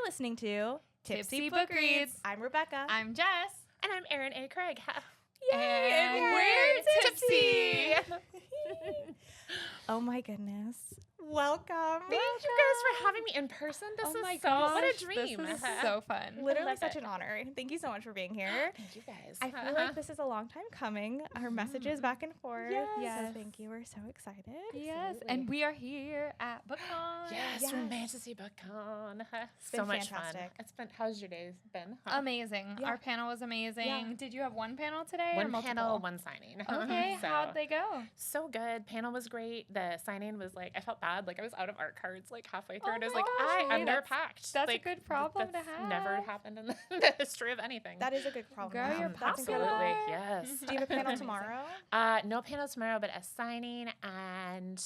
listening to Tipsy Book Reads. I'm Rebecca. I'm Jess. And I'm Erin A. Craig. Yay! And we're tipsy. Oh my goodness. Welcome. Thank you guys for having me in person. This Oh my is so gosh, what a dream. This is so fun. Literally love such it. an honor. Thank you so much for being here. Thank you guys. I feel like this is a long time coming. Our messages back and forth. Yes. So thank you. We're so excited. Yes, Absolutely. and we are here at BookCon. Yes, Yes. Romantasy BookCon. So been much fantastic. fun. It's been. How's your days been? Huh? Amazing. Yeah. Our panel was amazing. Yeah. Did you have one panel today or One multiple? panel, one signing. Okay, So, how'd they go? so good. Panel was great. The signing was like I felt bad. Like I was out of art cards like halfway through. Oh And I was my like, gosh, I'm never that's- packed. that's a like, good problem to that's have. Never happened in the history of anything. That is a good problem. Girl, to you're have. That's Absolutely, incredible. yes. Do you have a panel tomorrow? No panel tomorrow, but a signing and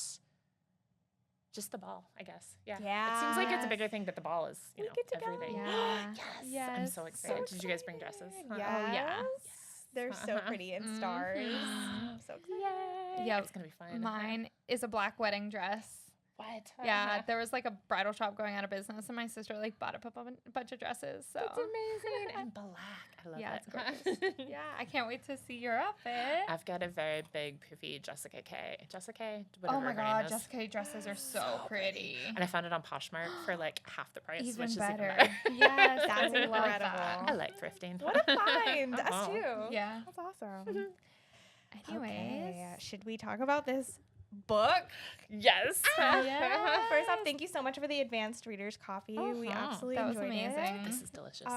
just the ball, I guess. Yeah. It seems like it's a Yes. bigger thing, but the ball is, We you know, get to go. everything. Yeah. Yes. I'm Yes. so So excited. Did you guys bring dresses? Excited. Huh? Yes. Oh, yeah. They're so pretty in stars. I'm so excited. Yay. Yeah, It's going to be fun. Mine is a black wedding dress. What? Yeah, there was like a bridal shop going out of business, and my sister like bought up a bunch of dresses. So That's amazing. And black. I love Yeah, it. it's gorgeous. yeah, I can't wait to see your outfit. I've got a very big, poofy Jessica K. Jessica K? Oh Whatever my her name god, is. Jessica dresses are so pretty. And I found it on Poshmark for like half the price, Even which better. is even better. Yes, That's I love incredible. that. I like thrifting. What a find. Us Oh. too. Yeah. That's awesome. Anyways. Okay, should we talk about this book? Yes. Yeah. First off, thank you so much for the advanced reader's copy. We Uh-huh. absolutely That was enjoyed amazing. it. This is delicious.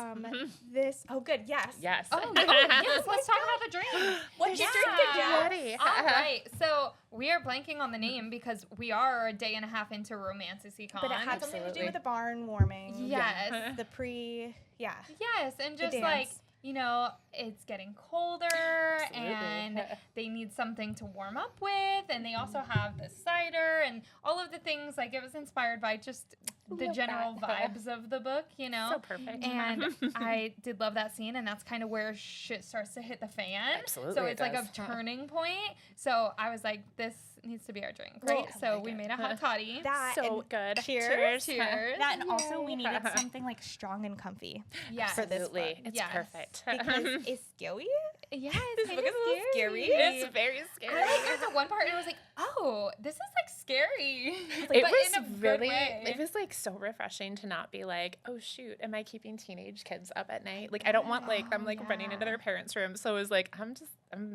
Oh, good. Yes. Yes. Oh, yes, let's talk about the drink. What'd you Yeah. drink, Jess? Ready. All right, so we are blanking on the name because we are a day and a half into Romantasy Con. But it had something to do Absolutely. with the barn warming. Yes. The pre, yeah. Yes, and The just like, dance. you know, it's getting colder Absolutely. and they need something to warm up with, and they also have the cider and all of the things. Like, it was inspired by just the Love general that. vibes of the book, you know? So perfect. And I did love that scene, and that's kind of where shit starts to hit the fan. Absolutely, So it it's like a does. turning point. So I was like, this needs to be our drink, Well, right? I So like we it. made a hot toddy. That so and good. cheers. Cheers. that and also we Yay. needed something like strong and comfy Yes. for this Absolutely. book. It's Yes. perfect. because it's scary. Yes, This kind book of is a little scary. It's very scary. I like got to one part and I was like, oh, this is like scary. It but was in a good really, way. it was like so refreshing to not be like, oh shoot, am I keeping teenage kids up at night? Like I don't want like them like running into yeah. their parents' room. So it was like, I'm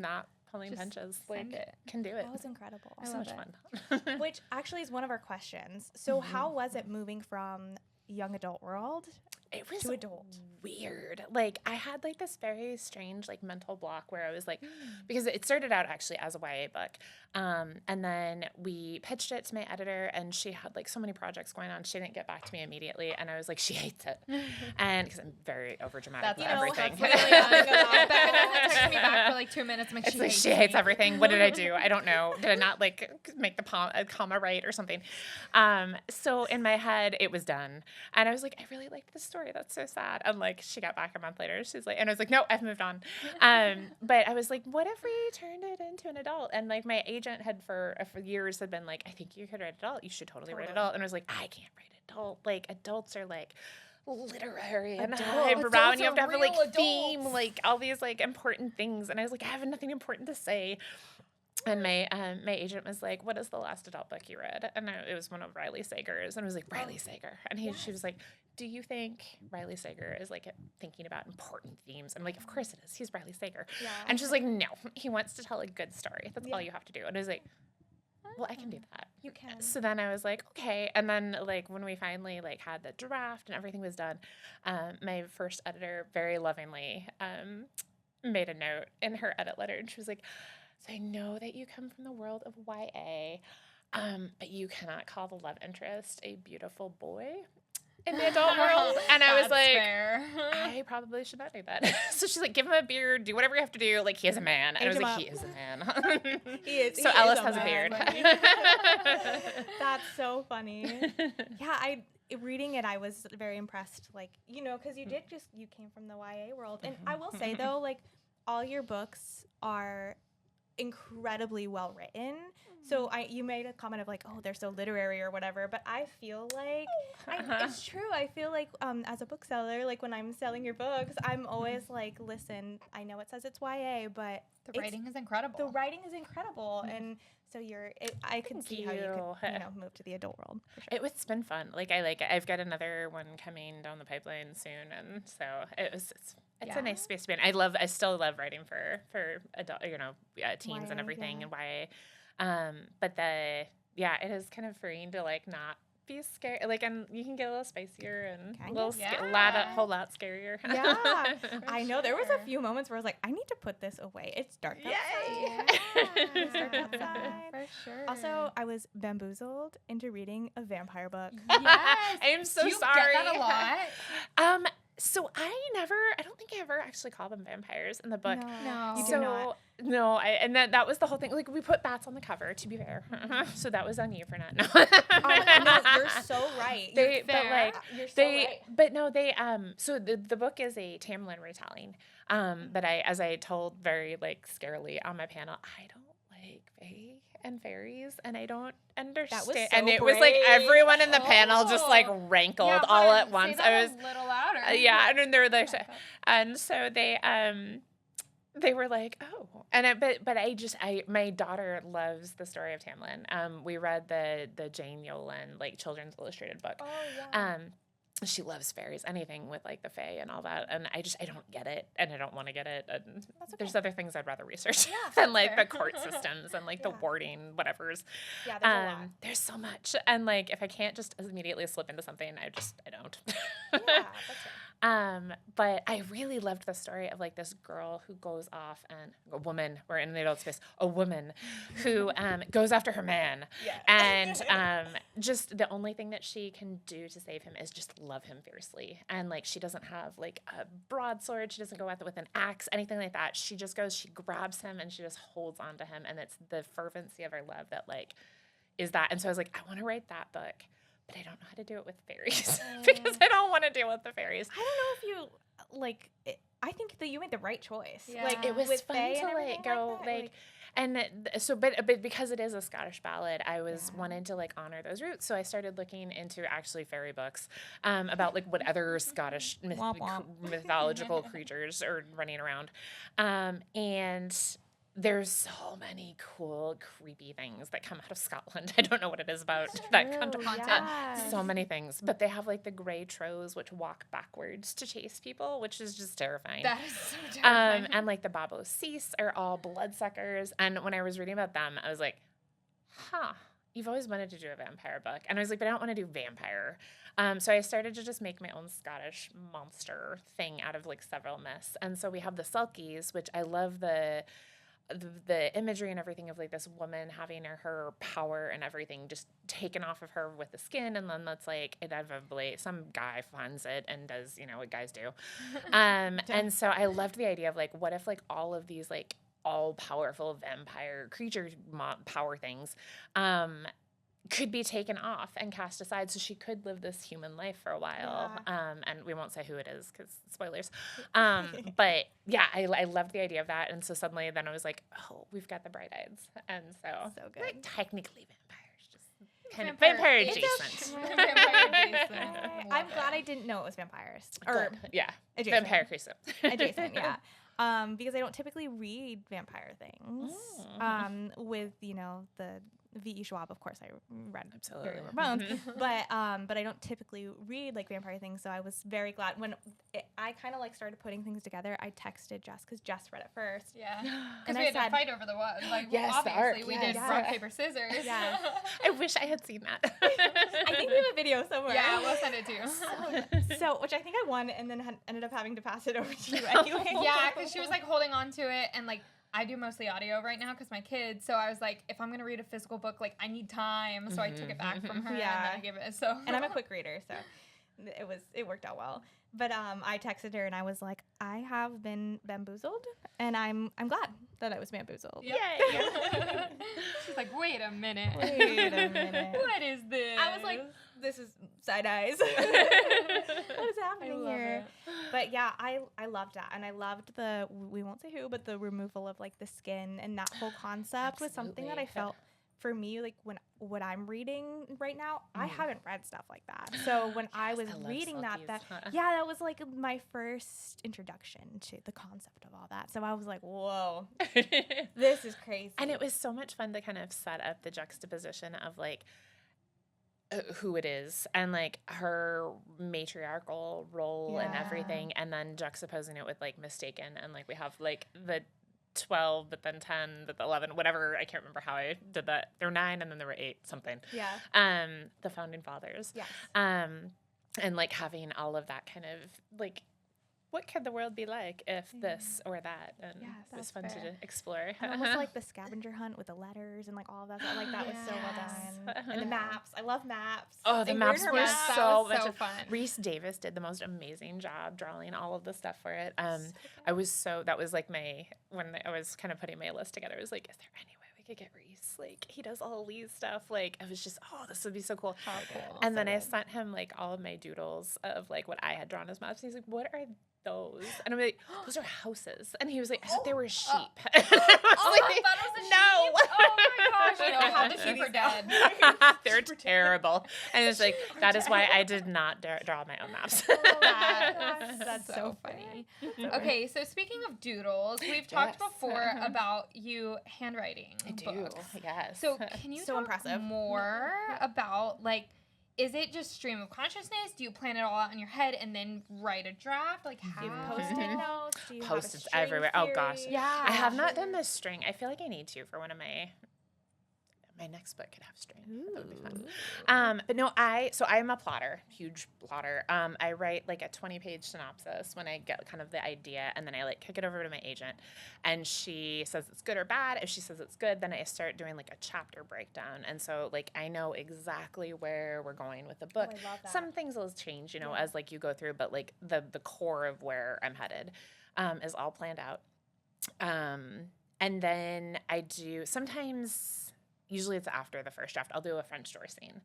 not pulling Just punches. send Like it. can do it. That was incredible. I so love much it. fun. Which actually is one of our questions. So how was it moving from young adult world It was to adult? weird. Like I had like this very strange like mental block where I was like, because it started out actually as a YA book, and then we pitched it to my editor, and she had like so many projects going on. She didn't get back to me immediately, and I was like, she hates it, and because I'm very overdramatic That's with you know, everything. that's literally all I know. Becca doesn't text me back for like 2 minutes. I'm like, It's like she hates everything. What did I do? I don't know. Did I not like make the comma right or something? So in my head, it was done, and I was like, I really liked this story. That's so sad. And like, she got back a month later. She's like, and I was like, no, I've moved on. But I was like, what if we turned it into an adult? And like, my agent had for years had been like, I think you could write adult. You should totally write adult. And I was like, I can't write adult. Like, adults are like literary and highbrow, and you have to have Adults are like real theme, adults. like all these like important things. And I was like, I have nothing important to say. And my agent was like, "What is the last adult book you read?" And it was one of Riley Sager's, and I was like, "Riley Sager." And she was like, "Do you think Riley Sager is like thinking about important themes?" I'm like, "Of course it is. He's Riley Sager." Yeah. And she's like, "No, he wants to tell a good story. That's all Yeah. you have to do." And I was like, "Well, I can do that." You can. So then I was like, okay. And then like when we finally like had the draft and everything was done, my first editor very lovingly made a note in her edit letter, and she was like, so I know that you come from the world of YA, but you cannot call the love interest a beautiful boy in the adult world. And I was That's like, fair. I probably should not do that. So she's like, give him a beard, do whatever you have to do. Like, he is a man. And I was Age him like, up. he is a man. He So is Ellis a has a man, beard. like- That's so funny. Yeah, reading it, I was very impressed. Like, you know, because you came from the YA world. And I will say, though, like, all your books are incredibly well written. So you made a comment of like, oh, they're so literary or whatever, but I feel like it's true. I feel like as a bookseller, like when I'm selling your books, I'm always like, listen, I know it says it's YA, but the writing is incredible. The writing is incredible, and so I could see how you could move to the adult world. For sure. It's been fun. Like I like it. I've got another one coming down the pipeline soon, and so it's a nice space to be in. I still love writing for adult, teens YA, and everything, yeah. and YA. But it is kind of freeing to like not be scared. Like, and you can get a little spicier and a whole lot scarier. Yeah, I know. There was a few moments where I was like, I need to put this away. It's dark outside. It's dark outside. For sure. Also, I was bamboozled into reading a vampire book. Yes. I am so Do you sorry. get that a lot? So I don't think I ever actually call them vampires in the book. No. You do So not. no, and that was the whole thing. Like we put bats on the cover, to be fair. So that was on you for not. No, No, you're so right. They, but fair. like You're so they, right. but no, they. So the book is a Tamlin retelling. But as I told very like scarily on my panel, I don't like fae and fairies, and I don't understand. so and it was like brave. everyone in the panel just like rankled Yeah, all but at once. say that I was. a little louder. Yeah, and then they were like, Okay. and so they were like, oh, and my daughter loves the story of Tamlin. We read the Jane Yolen like children's illustrated book. Oh yeah. She loves fairies, anything with like the fae and all that, and I don't get it, and I don't want to get it. And there's other things I'd rather research than like fair. the court systems and like the warding, whatever's. Yeah, there's a lot. There's so much, and like if I can't just immediately slip into something, I don't. Yeah, that's right. But I really loved the story of like this girl who goes off and a woman, we're in the adult space, a woman who goes after her man. Yeah. And just the only thing that she can do to save him is just love him fiercely. And like she doesn't have like a broadsword, she doesn't go out with an axe, anything like that. She just goes, she grabs him and she just holds on to him. And it's the fervency of her love that like is that. And so I was like, I want to write that book. But I don't know how to do it with fairies because I don't want to deal with the fairies. I don't know if you like. I think that you made the right choice. Yeah. Like It was with fun fae to and everything like go that, like, and so but because it is a Scottish ballad, I was wanted to like honor those roots. So I started looking into actually fairy books about like what other Scottish Womp womp. mythological creatures are running around, and. There's so many cool, creepy things that come out of Scotland. I don't know what it is about that come to yes. so many things. But they have like the grey trows, which walk backwards to chase people, which is just terrifying. That is so terrifying. And like the Babo Cease are all bloodsuckers. And when I was reading about them, I was like, huh, you've always wanted to do a vampire book. And I was like, but I don't want to do vampire. So I started to just make my own Scottish monster thing out of like several myths. And so we have the Selkies, which I love the imagery and everything of like this woman having her power and everything just taken off of her with the skin, and then that's like inevitably some guy finds it and does what guys do, and so I loved the idea of like what if like all of these like all powerful vampire creature power things could be taken off and cast aside, so she could live this human life for a while. And we won't say who it is because spoilers. But yeah, I loved the idea of that. And so suddenly then I was like, oh, we've got the bright-eyes. And so good. like technically vampires, just kind of vampire adjacent. I'm glad I didn't know it was vampires. Or Good. Yeah, adjacent. vampire creature. Adjacent, yeah. Because I don't typically read vampire things. With the V.E. Schwab, of course, I read Absolutely. Very Bones, but I don't typically read like vampire things. So I was very glad when I kind of like started putting things together. I texted Jess because Jess read it first. Yeah, And because I we had said- to fight over the what? Like, Yes, the obviously arc, we yes. did rock paper scissors. Yeah. I wish I had seen that. I think we have a video somewhere. Yeah, we'll send it to you. So, which I think I won, and then ended up having to pass it over to you anyway. Yeah, because she was like holding on to it, and like I do mostly audio right now because my kids. So I was like, if I'm gonna read a physical book, like I need time. So I took it back from her, and then I gave it. So And I'm a quick reader, so it worked out well. But I texted her and I was like, I have been bamboozled, and I'm glad that I was bamboozled. Yep. She's like, wait a minute. Wait a minute. What is this? I was like, this is side eyes. What is happening I love here? it. But yeah, I loved that. And I loved we won't say who, but the removal of like the skin and that whole concept was something that I felt for me, like what I'm reading right now, I haven't read stuff like that. So when I was reading that was like my first introduction to the concept of all that. So I was like, whoa, this is crazy. And it was so much fun to kind of set up the juxtaposition of like who it is and like her matriarchal role and everything, and then juxtaposing it with like Mistaken, and like we have like the 12, but then 10, but 11, whatever. I can't remember how I did that. There were 9 and then there were 8 something. Yeah. The founding fathers. Yes. And like having all of that kind of like, what could the world be like if this or that? And it was fun to explore. And almost like the scavenger hunt with the letters and like all of that. Like that was so well done. And the maps. I love maps. Oh, the maps were so fun. Reese Davis did the most amazing job drawing all of the stuff for it. That was like when I was kind of putting my list together, I was like, is there any way we could get Reese? Like, he does all of these stuff. Like, I was just, this would be so cool. How cool. And then I sent him like all of my doodles of like what I had drawn as maps. He's like, what are those? And I'm like, those are houses. And he was like, I thought they were sheep. I thought it was a sheep. Oh my gosh. No, half the sheep are dead. They're terrible. And it's like, that is why I did not draw my own maps. That's so funny. Okay, so speaking of doodles, we've talked before about you handwriting books. Yes. So can you talk more about like, is it just stream of consciousness? Do you plan it all out in your head and then write a draft? Like how? Do you have Post-it notes? Do you Post-its have a everywhere. string Oh gosh. theory? Yeah. I have not done the string. I feel like I need to for one of my next book could have string. That would be fun. But no, I'm a plotter, huge plotter. I write like a 20-page synopsis when I get kind of the idea, and then I like kick it over to my agent, and she says it's good or bad. If she says it's good, then I start doing like a chapter breakdown, and so like I know exactly where we're going with the book. I love that. Some things will change, as like you go through, but like the core of where I'm headed is all planned out. And then I do sometimes. Usually it's after the first draft. I'll do a French door scene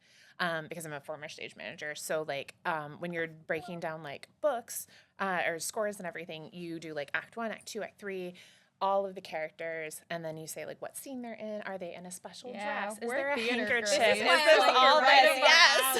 because I'm a former stage manager. So like when you're breaking down like books or scores and everything, you do like Act 1, Act 2, Act 3, all of the characters, and then you say like what scene they're in. Are they in a special dress? Is there a handkerchief? Is this all this?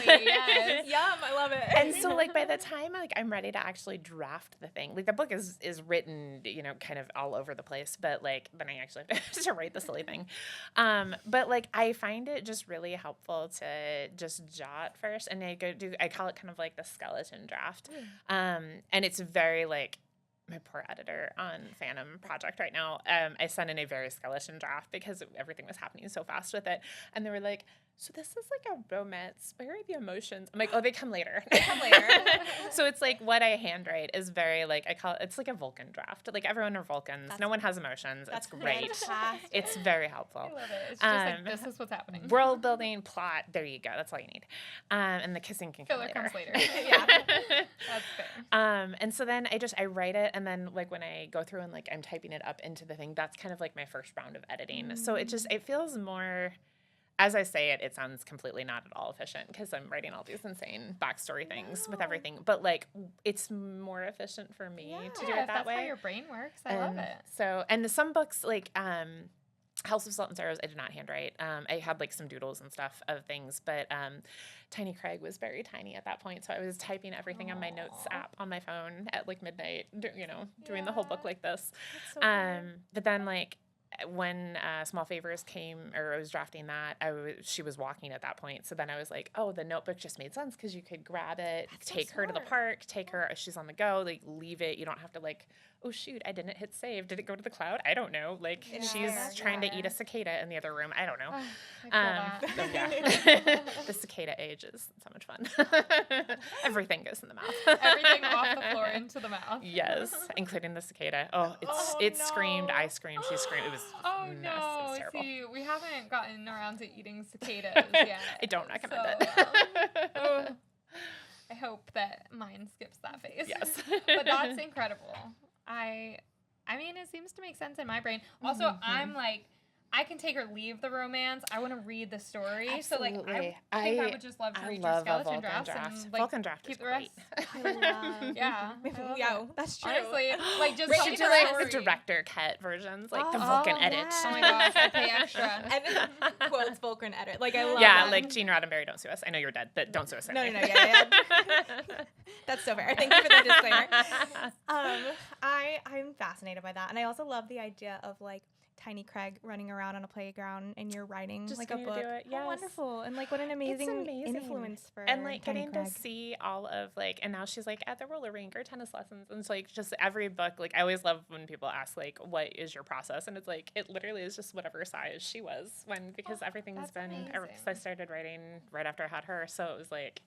Yes. Yum, I love it. And so like by the time like I'm ready to actually draft the thing, like the book is written, kind of all over the place, but like then I actually have to write the silly thing. But like I find it just really helpful to just jot first, and I call it kind of like the skeleton draft. And it's very like my poor editor on Phantom Project right now. I sent in a very skeleton draft because everything was happening so fast with it, and they were like, so this is like a romance. Where are the emotions? I'm like, oh, they come later. So it's like what I handwrite is very like, I call it, it's like a Vulcan draft. Like everyone are Vulcans. No one has emotions. It's great. Fantastic. It's very helpful. I love it. It's just like, this is what's happening. World building, plot. There you go. That's all you need. And the kissing can come later. Comes later. Yeah. That's fair. And so then I write it, and then like when I go through and like I'm typing it up into the thing, that's kind of like my first round of editing. So it feels more. As I say it sounds completely not at all efficient because I'm writing all these insane backstory things with everything. But like, it's more efficient for me to do it that way. That's how your brain works. I love it. So, and some books like House of Salt and Sorrows, I did not handwrite. I had like some doodles and stuff of things, but Tiny Craig was very tiny at that point, so I was typing everything on my notes app on my phone at like midnight, doing the whole book like this. That's so cool. But then like. When Small Favors came, or I was drafting that, she was walking at that point. So then I was like, oh, the notebook just made sense because you could grab it, take her to the park, take her, she's on the go, like leave it. You don't have to like, oh shoot, I didn't hit save. Did it go to the cloud? I don't know. Like she's trying to eat a cicada in the other room. I don't know. So yeah. The cicada age is so much fun. Everything goes in the mouth. Everything off the floor into the mouth. Yes, including the cicada. Oh, it screamed. I screamed. She screamed. It was a mess. It was terrible. See, we haven't gotten around to eating cicadas yet. I don't recommend it. I hope that mine skips that phase. Yes. But that's incredible. I mean, it seems to make sense in my brain. Also, I'm like, I can take or leave the romance. I want to read the story. Absolutely. So like I think I would just love to read your skeleton drafts and like Vulcan draft keep is the rest. great. Yeah. Yeah, that's true. Honestly, like just We tell should me do the like story. the director cut versions, like the Oh, Vulcan yeah. edit. Oh my gosh, I'll pay extra. And then quotes Vulcan edit. Like I love Yeah, that. like Gene Roddenberry, don't sue us. I know you're dead, but don't sue us. No, anyway. yeah. That's so fair. Thank you for the disclaimer. I'm fascinated by that, and I also love the idea of like Tiny Craig running around on a playground and you're writing Just like a getting to book. do it, How yes. wonderful, and like what an amazing influence for and like Tiny getting Craig. to see all of like, and now she's like at the roller rink or tennis lessons, and it's like just every book. Like I always love when people ask like, "What is your process?" And it's like it literally is just whatever size she was because everything's that's been. amazing. Because I started writing right after I had her, so it was like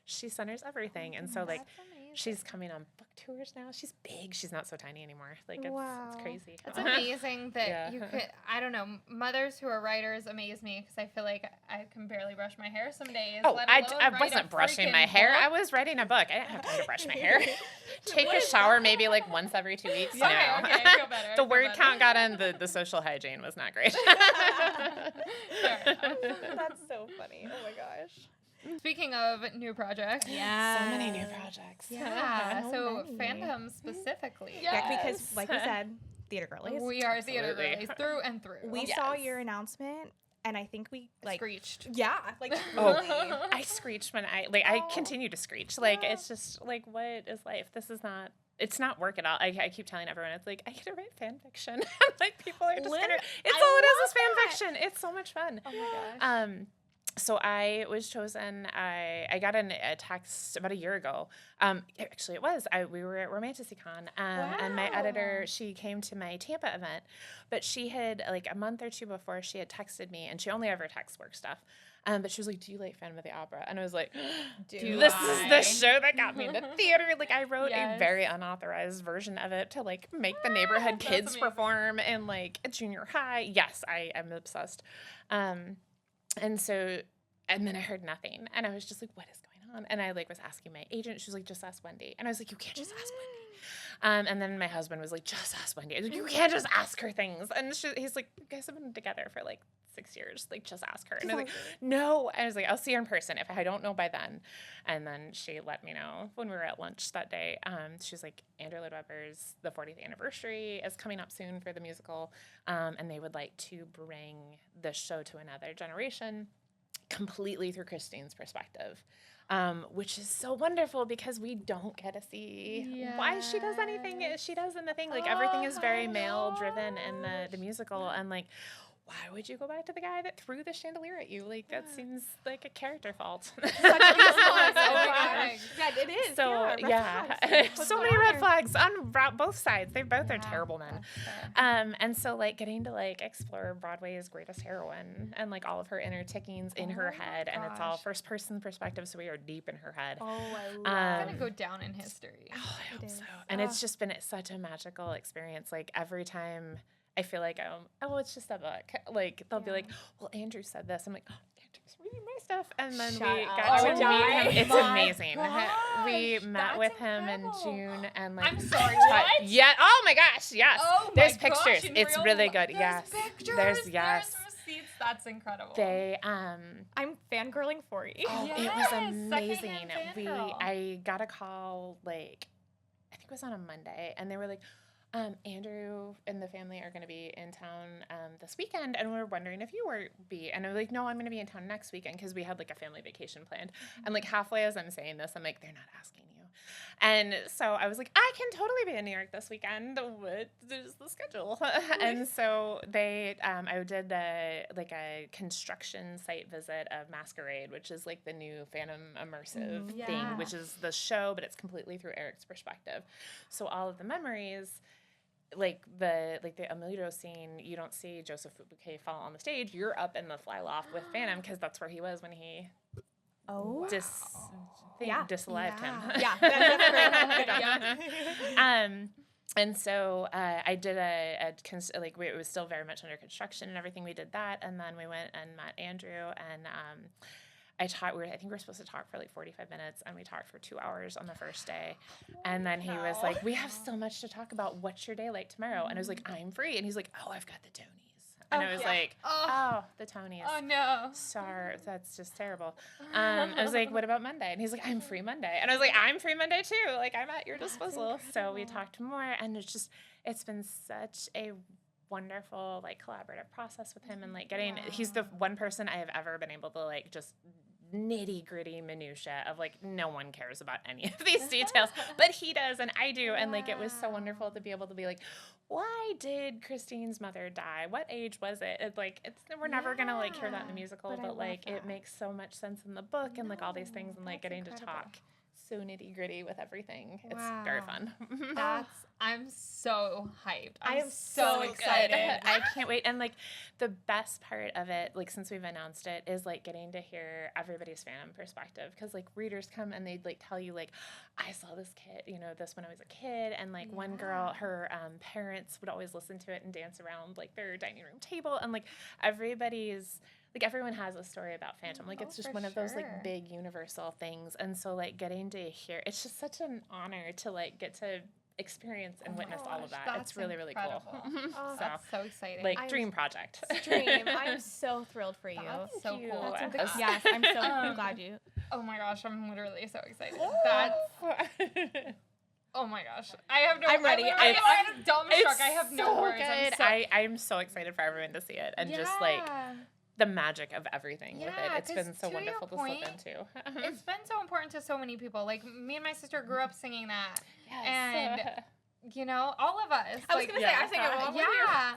she centers everything, and so like. That's amazing. She's coming on book tours now. She's big. She's not so tiny anymore. Like it's Wow. crazy. It's amazing that Yeah. you could. I don't know. Mothers who are writers amaze me because I feel like I can barely brush my hair some days. Oh, let I alone write wasn't a brushing my freaking hair. I book. was writing a book. I didn't have time to brush my hair. Take a shower maybe like once every 2 weeks. Okay, No. okay, I feel better. I The feel word better. count got in. The social hygiene was not great. Fair enough. That's so funny. Oh my gosh. Speaking of new projects. Yeah. So many new projects. Yeah. So So many. fandom specifically. Yeah, because Yes. like we said, theater girlies. We are theater Absolutely. girlies through and through. We Yes. saw your announcement, and I think we like. screeched. Yeah, like Oh, truly. I screeched when I continue to screech. Like it's just like, what is life? This is not. It's not work at all. I keep telling everyone, it's like I get to write fan fiction. Like people are just gonna. It's all it is fan fiction. It's so much fun. Oh my gosh. So I was chosen. I got a text about a year ago. Actually, it was. We were at Romanticon, and my editor, Wow. she came to my Tampa event, but she had like a month or two before she had texted me, and she only ever texts work stuff. But she was like, "Do you like Phantom of the Opera?" And I was like, Do "This I?" is the show that got me into theater." Like I wrote a Yes. very unauthorized version of it to like make the neighborhood That's kids amazing. perform in like a junior high. Yes, I am obsessed. And then I heard nothing, and I was just like, "What is going on?" And I like was asking my agent. She was like, "Just ask Wendy." And I was like, "You can't just ask Wendy." And then my husband was like, "Just ask Wendy." I was like, "You can't just ask her things." And he's like, "You guys have been together for like 6 years. Like, just ask her." And I was like, "No." I was like, "I'll see her in person if I don't know by then." And then she let me know when we were at lunch that day. She's like, "Andrew Lloyd Webber's the 40th anniversary is coming up soon for the musical, and they would like to bring the show to another generation completely through Christine's perspective." Which is so wonderful because we don't get to see why she does anything she does in the thing. Like everything is very male driven in the musical, and like, why would you go back to the guy that threw the chandelier at you? Like that seems like a character fault. Such a response. Oh my gosh. Yeah, it is. So red yeah, flags. What's so going many on red here? flags on both sides. They both are Yeah, terrible men. that's fair. And so like getting to like explore Broadway's greatest heroine and like all of her inner tickings in her Oh my head, and it's all gosh. first person perspective, so we are deep in her head. Oh, I love It's Um, gonna go down in history. Oh, I hope is. so. And it's just been such a magical experience. Like every time I feel like it's just a book. Like they'll be like, "Well, Andrew said this." I'm like, "Oh, Andrew's reading my stuff." And then Shut we up. got I to would meet die. him. It's My amazing. We gosh, met that's with him incredible. in June, and like I'm sorry, ta- what? Yeah. Oh my gosh. Yes. Oh my There's gosh, pictures. in It's real really li- good. There's Yes. pictures. There's yes. receipts. That's incredible. They I'm fangirling for you. Oh, it Yes, was amazing. secondhand fangirl. I got a call like I think it was on a Monday, and they were like, "Andrew and the family are going to be in town this weekend, and we're wondering if you were be." And I'm like, "No, I'm going to be in town next weekend because we had like a family vacation planned." And like halfway as I'm saying this, I'm like, "They're not asking you." And so I was like, "I can totally be in New York this weekend. What is the schedule?" And so I did a construction site visit of Masquerade, which is like the new Phantom immersive thing, Yeah. which is the show, but it's completely through Eric's perspective. So all of the memories, like the Amelito scene, you don't see Joseph Bouquet fall on the stage. You're up in the flyloft with Phantom because that's where he was when he Oh. disallowed him. Yeah, that's great. Yeah. And so I did it was still very much under construction and everything. We did that, and then we went and met Andrew, and I think we were supposed to talk for like 45 minutes, and we talked for 2 hours on the first day. And then he was like, "We have so much to talk about. What's your day like tomorrow?" And I was like, "I'm free." And he's like, "Oh, I've got the Tonys." And I was like, Oh. the Tonys. Oh no. Sorry, that's just terrible. I was like, what about Monday? And he's like, I'm free Monday. And I was like, I'm free Monday too. Like, I'm at your disposal. So we talked more, and it's been such a wonderful, like, collaborative process with him, and like he's the one person I have ever been able to like just nitty gritty minutia of like no one cares about any of these details, but he does and I do, and like it was so wonderful to be able to be like, why did Christine's mother die? What age was it? We're never gonna like hear that in the musical, but like it makes so much sense in the book and like all these things, and like getting to talk so nitty gritty with everything. It's very fun. I'm so hyped. I am so excited. I can't wait. And like the best part of it, like since we've announced it, is like getting to hear everybody's fandom perspective, because like readers come and they'd like tell you like, I saw this kid, this when I was a kid, and like one girl, her parents would always listen to it and dance around like their dining room table, and like everyone has a story about Phantom. Like, it's just one of those, like, big universal things. And so, like, getting to hear, it's just such an honor to, like, get to experience and witness all of that. It's really, really cool. That's so exciting. Like, dream project. Dream. I'm so thrilled for you. That's so cool. Yes, I'm so glad you. Oh, my gosh. I'm literally so excited. Oh my gosh. I'm ready. I'm dumbstruck. I have no words. I'm so excited for everyone to see it, and just like the magic of everything with it. It's been so wonderful to slip into. It's been so important to so many people. Like, me and my sister grew up singing that. Yes. And, all of us. I was going to say, I sing it all.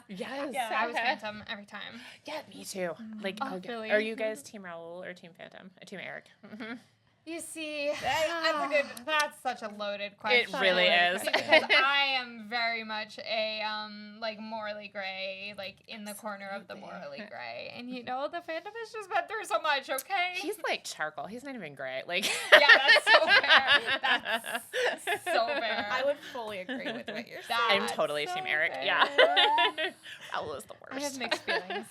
Yes. Yeah. I was Phantom every time. Yeah, me too. Like, really? Are you guys Team Raoul or Team Phantom? Team Eric? You see, that's such a loaded question. It really is. Because I am very much a, like, morally gray, like, in the corner of the morally gray. And, the Phantom has just been through so much, okay? He's like charcoal. He's not even gray. Like, yeah, that's so fair. That's so fair. I would fully agree with what you're saying. I'm totally Team Eric. Fair. Yeah. Raoul is the worst. I have mixed feelings.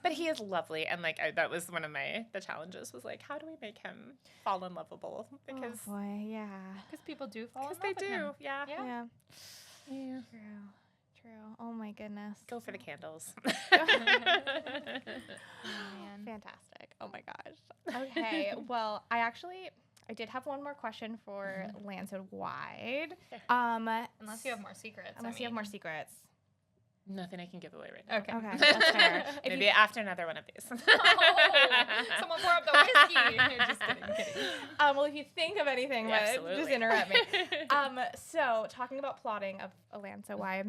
But he is lovely. And, like, that was one of the challenges was, like, how do we make him fall in lovable? Because because people do fall in love with they do. him. Yeah. True. Oh my goodness. Go for the candles. Fantastic. Oh my gosh. Okay. Well, I did have one more question for Lancet Wide. Unless you have more secrets. Nothing I can give away right now. Okay, that's fair. Maybe after another one of these. Someone pour up the whiskey. Just kidding. Well, if you think of anything, just interrupt me. So, talking about plotting of Alanza, why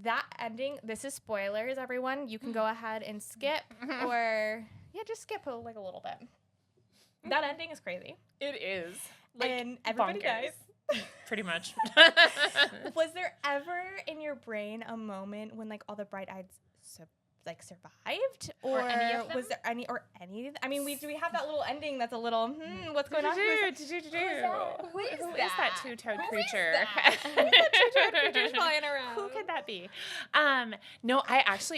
that ending, this is spoilers, everyone. You can go ahead and skip or, just skip a little bit. That ending is crazy. It is. Like, and everybody dies. Pretty much. Was there ever in your brain a moment when all the bright-eyed survived, or any of them? Was there any of them? I mean, we have that little ending that's a little what's going on? Who is that two-toed creature? Two-toed creature's flying around. Who could that be? No,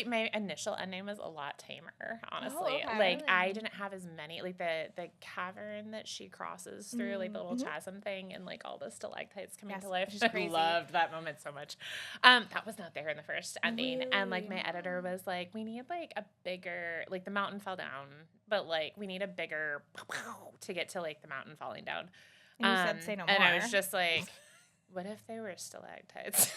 my initial ending was a lot tamer, honestly. Oh, okay. Like, I didn't have as many, like the cavern that she crosses through, like the little chasm thing, and like all the stalactites coming to life. I loved that moment so much. That was not there in the first ending. Really? And like my editor was like, we need like a bigger, like the mountain fell down, but like we need a bigger to get to like the mountain falling down. And you said say no more. And I was just like, what if they were stalactites?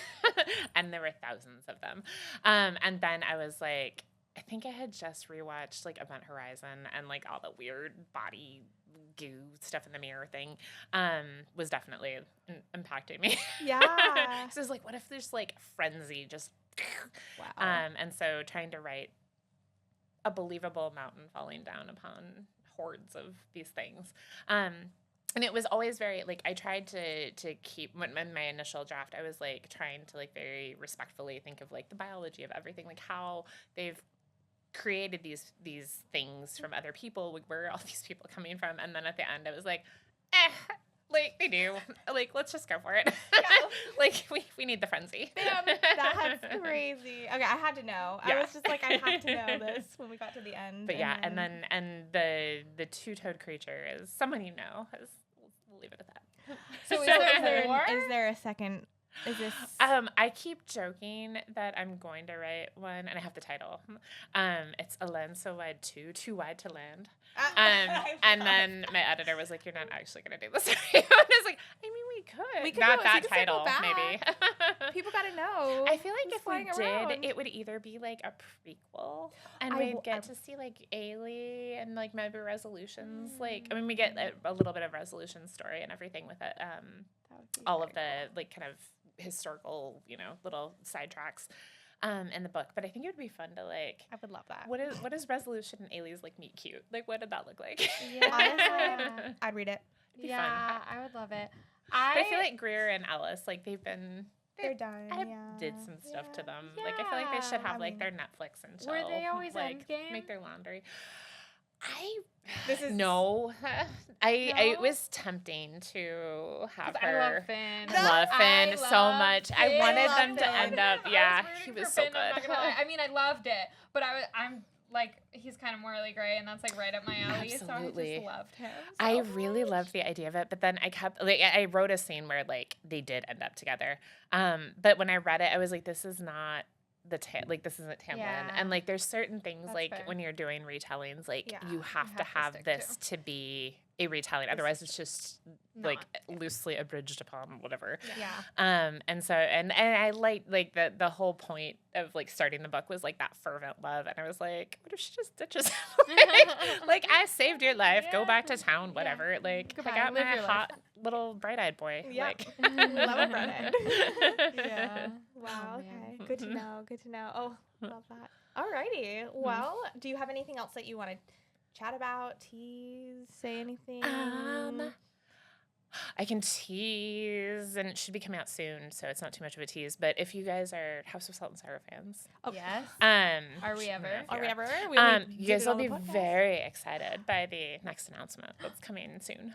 And there were thousands of them. And then I was like, I think I had just rewatched like Event Horizon, and like all the weird body goo stuff in the mirror thing was definitely impacting me. Yeah. So I was like, what if there's like frenzy just wow. And so trying to write a believable mountain falling down upon hordes of these things. And it was always very, like, I tried to keep, in my initial draft, I was, like, trying to, like, very respectfully think of, like, the biology of everything, like, how they've created these things from other people, like, where are all these people coming from? And then at the end, I was like, like, they do. Like, let's just go for it. Yeah. Like, we need the frenzy. Damn, that's crazy. Okay, I had to know. Yeah. I was just like, I have to know this when we got to the end. But and the two-toed creature is someone you know. We'll leave it at that. So is there a second Is this? I keep joking that I'm going to write one, and I have the title. It's A Land So Wide Too Wide to Land. And then my editor was like, "You're not actually going to do this." And I was like, "I mean, we could. We could not do it. that You could circle title, back. maybe." People gotta know. I feel like who's if we flying did, around. it would either be like a prequel, and we'd get to see like Ailey and like maybe resolutions. Like, I mean, we get a little bit of resolution story and everything with it. That would be All of very the like kind of historical, little sidetracks in the book. But I think it would be fun to like. I would love that. What is resolution and Ailey's like meet cute? Like, what did that look like? Yeah. Honestly, I'd read it. Be Yeah, fun. I would love it. But I feel like Greer and Ellis, like they've been. They're done. I yeah. did some stuff to them. Yeah. Like I feel like they should have I like mean, their Netflix and chill. Were they always like Endgame? make their laundry. This is No. I No? it was tempting to have 'Cause her. I love Finn. I love Finn so love much. I Finn. wanted love them to Finn. end up. I Yeah, was he rooting was for so Finn, I'm not good. gonna lie. I mean, I loved it, but I'm like, he's kind of morally gray, and that's like right up my alley. Absolutely. So I just loved him. I so really much. loved the idea of it, but then I kept like I wrote a scene where like they did end up together. But when I read it, I was like, this is not this isn't Tamlin. Yeah. And like there's certain things That's like fair. when you're doing retellings, like Yeah, you have to have stick this to be a retelling. Otherwise it's just like loosely abridged upon whatever. Yeah. And so and I liked like the whole point of like starting the book was like that fervent love, and I was like, what if she just ditches him? like I saved your life, go back to town, whatever. Like Goodbye, I got live my your life. hot little bright-eyed boy. Yeah. Like Love a redhead. Yeah. Wow. Oh, Okay. man. Good to know. Good to know. Oh, love that. Alrighty. Well, do you have anything else that you want to chat about? Tease? Say anything? I can tease, and it should be coming out soon, so it's not too much of a tease. But if you guys are House of Salt and Syrup fans, Yes. are we ever? Are we ever? We You guys will be very excited by the next announcement that's coming soon.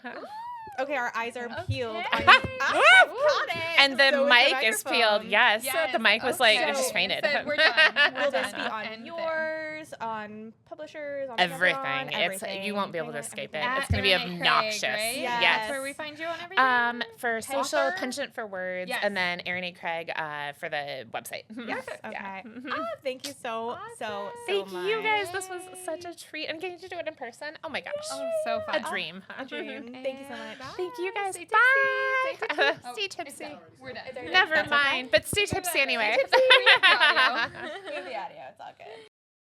Okay, our eyes are peeled. Okay. And the So is mic is peeled. microphone. Yes, Yes, the mic was like, okay. it just fainted. It said, "We're done." Will this done. be on End yours, on publishers, on Everything. Amazon, It's everything? you won't be able to escape it. At It's going to be Erin A. Craig, obnoxious. right? Yes. That's where we find you on everything. For social, Author? Penchant for Words, Yes. and then Erin A. Craig for the website. Yes. Okay. Yeah. Thank you so Thank much. you guys. This was such a treat. And getting to do it in person. Oh my gosh. Oh, so fun. A dream. A dream. Thank you so much. Thank you guys. Stay tipsy. Bye. Stay tipsy. Stay It's tipsy. done. We're done. Never That's okay. mind. But stay tipsy anyway. Stay tipsy. We have the audio. We have the audio. It's all good.